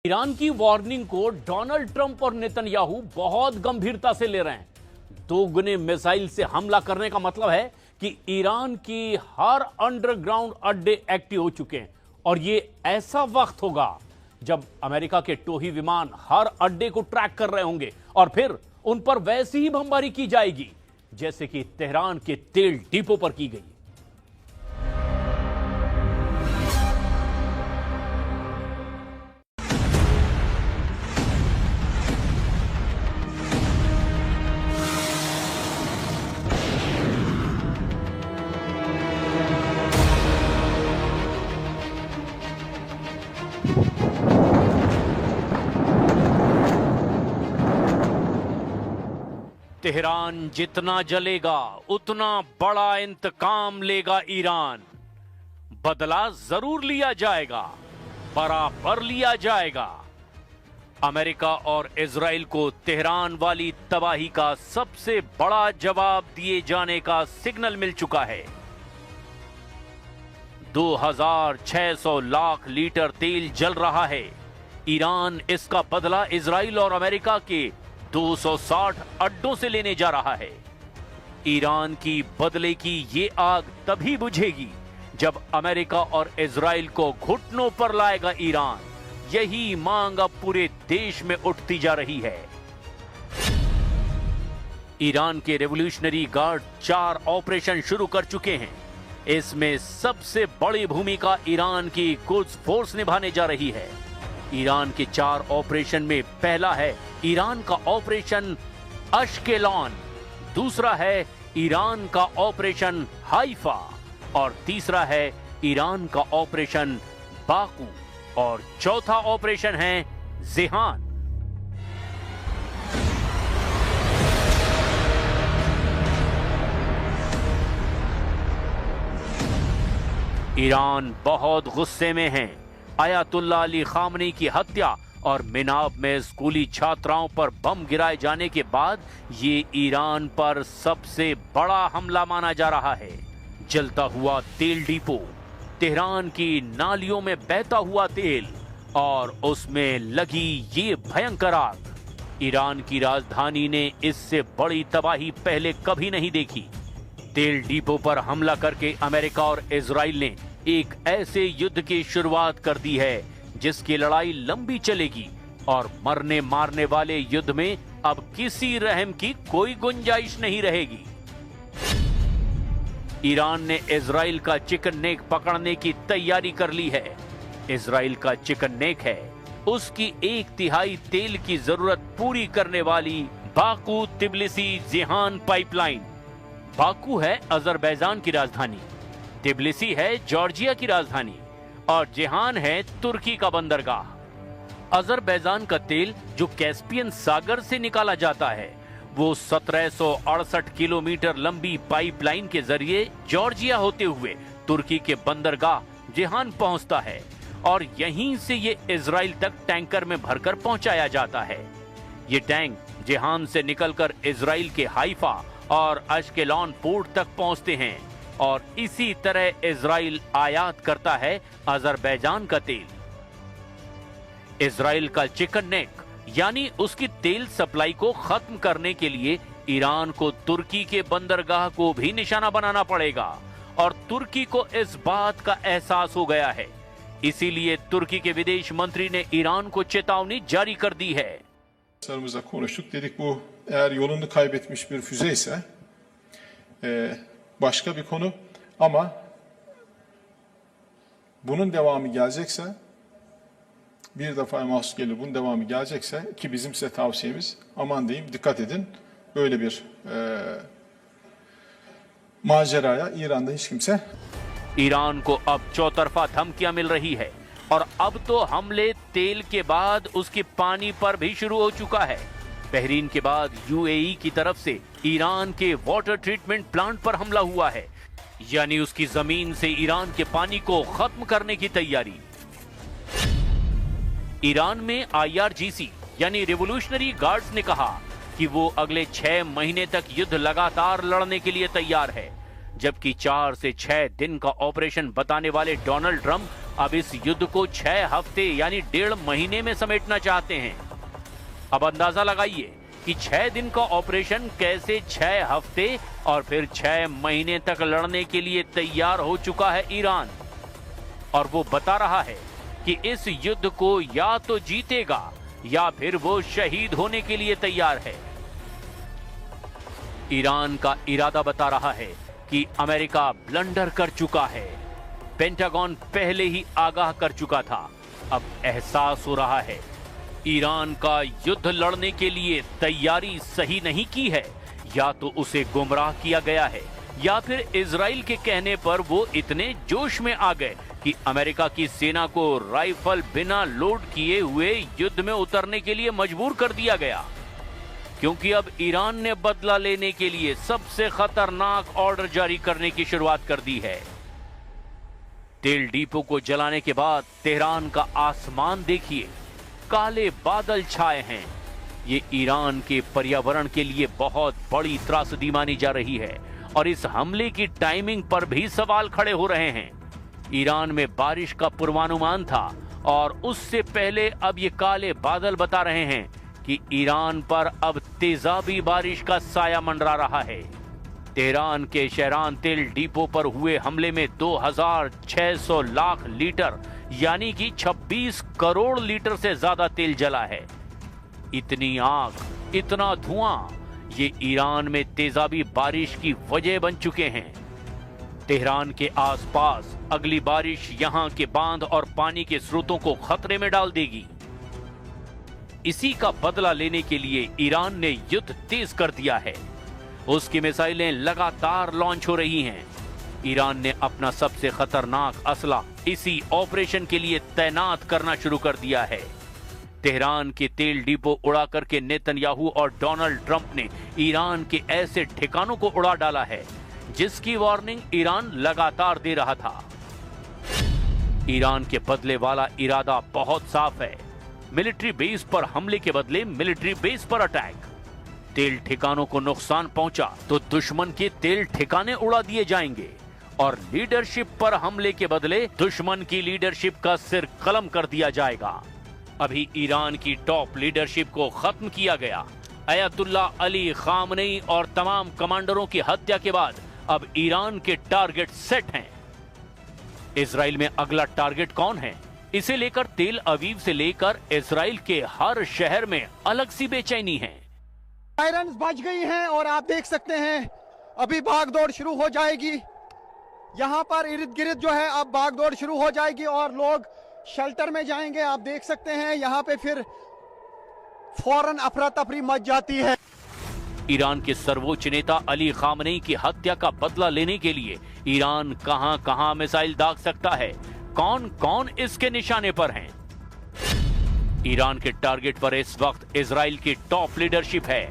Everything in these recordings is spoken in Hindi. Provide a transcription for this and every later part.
ईरान की वार्निंग को डोनाल्ड ट्रंप और नेतन्याहू बहुत गंभीरता से ले रहे हैं। दोगुने मिसाइल से हमला करने का मतलब है कि ईरान की हर अंडरग्राउंड अड्डे एक्टिव हो चुके हैं और यह ऐसा वक्त होगा जब अमेरिका के टोही विमान हर अड्डे को ट्रैक कर रहे होंगे और फिर उन पर वैसी ही बमबारी की जाएगी जैसे कि तेहरान के तेल डिपो पर की गई। तेहरान जितना जलेगा उतना बड़ा इंतकाम लेगा ईरान। बदला जरूर लिया जाएगा, बराबर लिया जाएगा। अमेरिका और इजराइल को तेहरान वाली तबाही का सबसे बड़ा जवाब दिए जाने का सिग्नल मिल चुका है। 2600 लाख लीटर तेल जल रहा है। ईरान इसका बदला इजराइल और अमेरिका के 260 अड्डों से लेने जा रहा है। ईरान की बदले की ये आग तभी बुझेगी जब अमेरिका और इजराइल को घुटनों पर लाएगा ईरान। यही मांग अब पूरे देश में उठती जा रही है। ईरान के रेवोल्यूशनरी गार्ड 4 ऑपरेशन शुरू कर चुके हैं। इसमें सबसे बड़ी भूमिका ईरान की कुद्स फोर्स निभाने जा रही है। ईरान के 4 ऑपरेशन में पहला है ईरान का ऑपरेशन अश्केलॉन, दूसरा है ईरान का ऑपरेशन हाइफा और तीसरा है ईरान का ऑपरेशन बाकू और चौथा ऑपरेशन है जेहान। ईरान बहुत गुस्से में है। आयतुल्लाह अली खामनी की हत्या और मिनाब में स्कूली छात्राओं पर बम गिराए जाने के बाद ये ईरान पर सबसे बड़ा हमला माना जा रहा है। जलता हुआ तेल डिपो, तेहरान की नालियों में बहता हुआ तेल और उसमें लगी ये भयंकर आग। ईरान की राजधानी ने इससे बड़ी तबाही पहले कभी नहीं देखी। तेल डिपो पर हमला करके अमेरिका और इजराइल ने एक ऐसे युद्ध की शुरुआत कर दी है जिसकी लड़ाई लंबी चलेगी और मरने मारने वाले युद्ध में अब किसी रहम की कोई गुंजाइश नहीं रहेगी। ईरान ने इजराइल का चिकन नेक पकड़ने की तैयारी कर ली है। इजराइल का चिकन नेक है उसकी 1/3 तेल की जरूरत पूरी करने वाली Baku Tbilisi Jehan pipeline. Baku है अजरबैजान की राजधानी, तिब्लिसी है जॉर्जिया की राजधानी और जेहान है तुर्की का बंदरगाह। अजरबैजान का तेल जो कैस्पियन सागर से निकाला जाता है वो 1768 किलोमीटर लंबी पाइपलाइन के जरिए जॉर्जिया होते हुए तुर्की के बंदरगाह जेहान पहुंचता है और यहीं से ये इजराइल तक टैंकर में भरकर पहुंचाया जाता है। ये टैंक जेहान से निकलकर इजराइल के हाइफा और अश्केलॉन पोर्ट तक पहुंचते हैं और इसी तरह इजराइल आयात करता है अजरबैजान का तेल। इजराइल का चिकन नेक यानी उसकी तेल सप्लाई को खत्म करने के लिए ईरान को तुर्की के बंदरगाह को भी निशाना बनाना पड़ेगा और तुर्की को इस बात का एहसास हो गया है। इसीलिए तुर्की के विदेश मंत्री ने ईरान को चेतावनी जारी कर दी है। Sarımızla konuştuk. Dedik bu eğer yolunu kaybetmiş bir füze ise başka bir konu ama bunun devamı gelecekse bir defa mahsus gelir bunun devamı gelecekse ki bizim size tavsiyemiz aman diyeyim dikkat edin böyle bir maceraya İran'da hiç kimse Iran को अब चौतरफा धमकियां मिल रही है और अब तो हमले तेल के बाद उसकी पानी पर भी शुरू हो चुका है। बहरीन के बाद यूएई की तरफ से ईरान के वाटर ट्रीटमेंट प्लांट पर हमला हुआ है, यानी उसकी जमीन से ईरान के पानी को खत्म करने की तैयारी। ईरान में आईआरजीसी यानी रिवोल्यूशनरी गार्ड्स ने कहा कि वो अगले 6 महीने तक युद्ध लगातार लड़ने के लिए तैयार है, जबकि 4 से 6 दिन का ऑपरेशन बताने वाले डोनाल्ड ट्रंप अब इस युद्ध को 6 हफ्ते यानी 1.5 महीने में समेटना चाहते हैं। अब अंदाजा लगाइए कि 6 दिन का ऑपरेशन कैसे 6 हफ्ते और फिर 6 महीने तक लड़ने के लिए तैयार हो चुका है ईरान। और वो बता रहा है कि इस युद्ध को या तो जीतेगा या फिर वो शहीद होने के लिए तैयार है। ईरान का इरादा बता रहा है कि अमेरिका ब्लंडर कर चुका है। पेंटागन पहले ही आगाह कर चुका था। अब एहसास हो रहा है ईरान का युद्ध लड़ने के लिए तैयारी सही नहीं की है, या तो उसे गुमराह किया गया है या फिर इजराइल के कहने पर वो इतने जोश में आ गए कि अमेरिका की सेना को राइफल बिना लोड किए हुए युद्ध में उतरने के लिए मजबूर कर दिया गया। क्योंकि अब ईरान ने बदला लेने के लिए सबसे खतरनाक ऑर्डर जारी करने की शुरुआत कर दी है। तेल डिपो को जलाने के बाद तेहरान का आसमान देखिए, काले बादल छाए हैं। ये ईरान के पर्यावरण के लिए बहुत बड़ी त्रासदी मानी जा रही है और इस हमले की टाइमिंग पर भी सवाल खड़े हो रहे हैं। ईरान में बारिश का पूर्वानुमान था और उससे पहले अब ये काले बादल बता रहे हैं कि ईरान पर अब तेजाबी बारिश का साया मंडरा रहा है। तेहरान के शहरान तेल डिपो पर हुए हमले में 2600 लाख लीटर यानी कि 26 करोड़ लीटर से ज्यादा तेल जला है। इतनी आग, इतना धुआं, ये ईरान में तेजाबी बारिश की वजह बन चुके हैं। तेहरान के आसपास अगली बारिश यहां के बांध और पानी के स्रोतों को खतरे में डाल देगी। इसी का बदला लेने के लिए ईरान ने युद्ध तेज कर दिया है। उसकी मिसाइलें लगातार लॉन्च हो रही हैं। ईरान ने अपना सबसे खतरनाक असला इसी ऑपरेशन के लिए तैनात करना शुरू कर दिया है। तेहरान के तेल डिपो उड़ा करके नेतन्याहू और डोनाल्ड ट्रंप ने ईरान के ऐसे ठिकानों को उड़ा डाला है जिसकी वार्निंग ईरान लगातार दे रहा था। ईरान के बदले वाला इरादा बहुत साफ है। मिलिट्री बेस पर हमले के बदले मिलिट्री बेस पर अटैक। तेल ठिकानों को नुकसान पहुंचा तो दुश्मन के तेल ठिकाने उड़ा दिए जाएंगे और लीडरशिप पर हमले के बदले दुश्मन की लीडरशिप का सिर कलम कर दिया जाएगा। अभी ईरान की टॉप लीडरशिप को खत्म किया गया। अयतुल्ला अली खामनेई और तमाम कमांडरों की हत्या के बाद अब ईरान के टारगेट सेट हैं। इजराइल में अगला टारगेट कौन है? इसे लेकर तेल अवीव से लेकर इजराइल के हर शहर में अलग सी बेचैनी है। सायरन्स बज गई हैं और आप देख सकते हैं अभी भागदौड़ शुरू हो जाएगी। यहाँ पर इर्द गिर्द जो है अब भागदौड़ शुरू हो जाएगी और लोग शेल्टर में जाएंगे। आप देख सकते हैं यहाँ पे फिर फौरन अफरा तफरी मच जाती है। ईरान के सर्वोच्च नेता अली खामनेई की हत्या का बदला लेने के लिए ईरान कहां कहां मिसाइल दाग सकता है, कौन कौन इसके निशाने पर हैं? ईरान के टारगेट पर इस वक्त इजराइल की टॉप लीडरशिप है।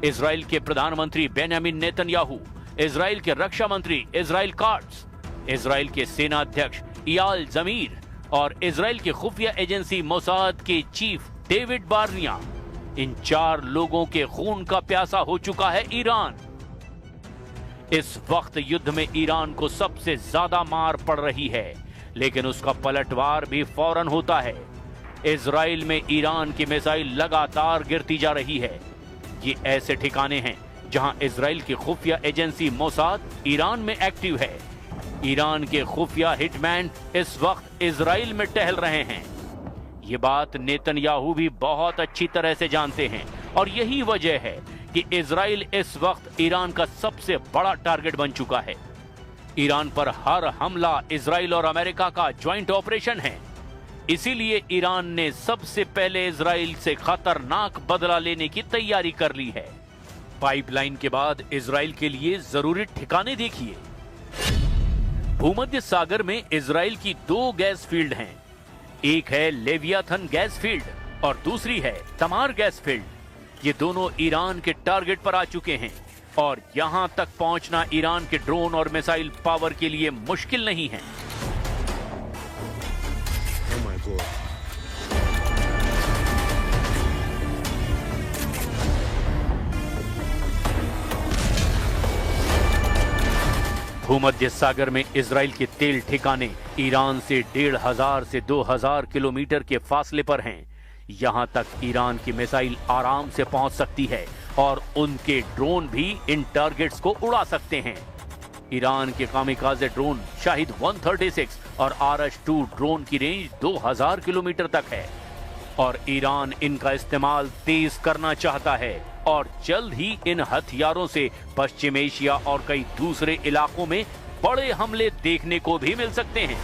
इजराइल के प्रधानमंत्री बेंजामिन नेतन्याहू, इजराइल के रक्षा मंत्री इजराइल काट्स, इजराइल के सेना अध्यक्ष इयाल जमीर और इजराइल की खुफिया एजेंसी मोसाद के चीफ डेविड बार्निया। इन 4 लोगों के खून का प्यासा हो चुका है ईरान। इस वक्त युद्ध में ईरान को सबसे ज्यादा मार पड़ रही है, लेकिन उसका पलटवार भी फौरन होता है। इजराइल में ईरान की मिसाइल लगातार गिरती जा रही है। ये ऐसे ठिकाने हैं जहां इजराइल की खुफिया एजेंसी मोसाद ईरान में एक्टिव है। ईरान के खुफिया हिटमैन इस वक्त इजराइल में टहल रहे हैं। ये बात नेतन्याहू भी बहुत अच्छी तरह से जानते हैं और यही वजह है कि इजराइल इस वक्त ईरान का सबसे बड़ा टारगेट बन चुका है। ईरान पर हर हमला इजराइल और अमेरिका का ज्वाइंट ऑपरेशन है। इसीलिए ईरान ने सबसे पहले इजराइल से खतरनाक बदला लेने की तैयारी कर ली है। पाइपलाइन के बाद इजराइल के लिए जरूरी ठिकाने देखिए। भूमध्य सागर में इजराइल की 2 गैस फील्ड हैं। एक है लेवियाथन गैस फील्ड और दूसरी है तमार गैस फील्ड। ये दोनों ईरान के टारगेट पर आ चुके हैं और यहां तक पहुंचना ईरान के ड्रोन और मिसाइल पावर के लिए मुश्किल नहीं है। Oh my God. भूमध्य सागर में इजराइल के तेल ठिकाने ईरान से 1500 से 2000 किलोमीटर के फासले पर हैं। यहां तक ईरान की मिसाइल आराम से पहुंच सकती है और उनके ड्रोन भी इन टारगेट्स को उड़ा सकते हैं। ईरान के कामिकाज़े ड्रोन शाहिद 136 और RH-2 ड्रोन की रेंज 2000 किलोमीटर तक है और ईरान इनका इस्तेमाल तेज करना चाहता है और जल्द ही इन हथियारों से पश्चिम एशिया और कई दूसरे इलाकों में बड़े हमले देखने को भी मिल सकते हैं।